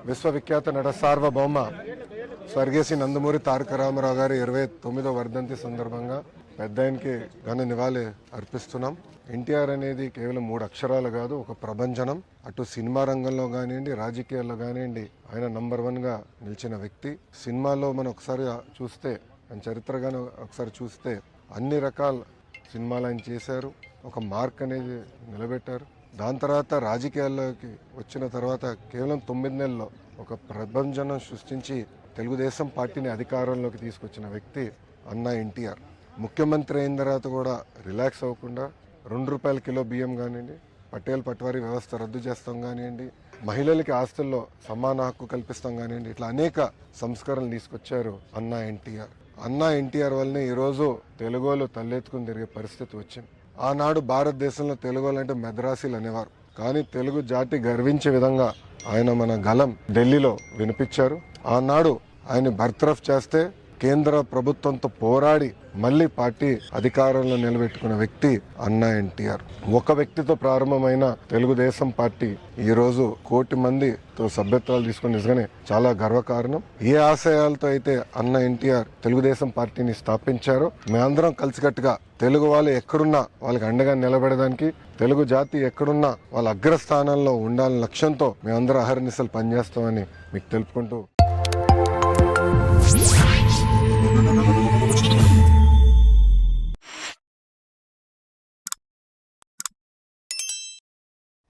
విశ్వవిఖ్యాత నట సార్వభౌమ స్వర్గీయ శ్రీ నందమూరి తారక రామారావు గారి 29వ వర్ధంతి సందర్భంగా పెద్ద ఆయనకి ఘన నివాళి అర్పిస్తున్నాం. ఎన్టీఆర్ అనేది కేవలం 3 అక్షరాలు కాదు, ఒక ప్రభంజనం. అటు సినిమా రంగంలో కానివ్వండి, రాజకీయాల్లో కానివ్వండి ఆయన నంబర్ 1గా నిలిచిన వ్యక్తి. సినిమాలో మనం ఒకసారి చూస్తే, ఆయన చరిత్రగానే ఒకసారి చూస్తే అన్ని రకాల సినిమాలు ఆయన చేశారు, ఒక మార్క్ అనేది నిలబెట్టారు. దాని తర్వాత రాజకీయాల్లోకి వచ్చిన తర్వాత కేవలం 9 నెలల్లో ఒక ప్రభంజనం సృష్టించి తెలుగుదేశం పార్టీని అధికారంలోకి తీసుకొచ్చిన వ్యక్తి అన్నా ఎన్టీఆర్. ముఖ్యమంత్రి అయిన తర్వాత కూడా రిలాక్స్ అవ్వకుండా ₹2 కిలో బియ్యం కానివ్వండి, పటేల్ పట్వారీ వ్యవస్థ రద్దు చేస్తాం కానివ్వండి, మహిళలకి ఆస్తుల్లో సమాన హక్కు కల్పిస్తాం కానివ్వండి, ఇట్లా అనేక సంస్కరణలు తీసుకొచ్చారు అన్నా ఎన్టీఆర్. అన్నా ఎన్టీఆర్ వల్లనే ఈరోజు తెలుగులో తలెత్తుకుని తిరిగే పరిస్థితి వచ్చింది. ఆనాడు భారతదేశంలో తెలుగు అంటే మెద్రాసీలు అనేవారు, కానీ తెలుగు జాతి గర్వించే విధంగా ఆయన మన గలం ఢిల్లీలో వినిపించారు. ఆనాడు ఆయన బర్తరఫ్ చేస్తే కేంద్ర ప్రభుత్వంతో పోరాడి మళ్ళీ పార్టీ అధికారంలో నిలబెట్టుకున్న వ్యక్తి అన్నా ఎన్టీఆర్. ఒక వ్యక్తితో ప్రారంభమైన తెలుగుదేశం పార్టీ ఈ రోజు 1 కోటి మందితో సభ్యత్వాలు తీసుకుని నిజంగానే చాలా గర్వకారణం. ఏ ఆశయాలతో అయితే అన్నా ఎన్టీఆర్ తెలుగుదేశం పార్టీని స్థాపించారో మేమందరం కలిసికట్టుగా తెలుగు వాళ్ళు ఎక్కడున్నా వాళ్ళకి అండగా నిలబడడానికి, తెలుగు జాతి ఎక్కడున్నా వాళ్ళ అగ్రస్థానంలో ఉండాలనే లక్ష్యంతో మేమందరం అహర్నిశలు పనిచేస్తామని మీకు తెలుపుకుంటూ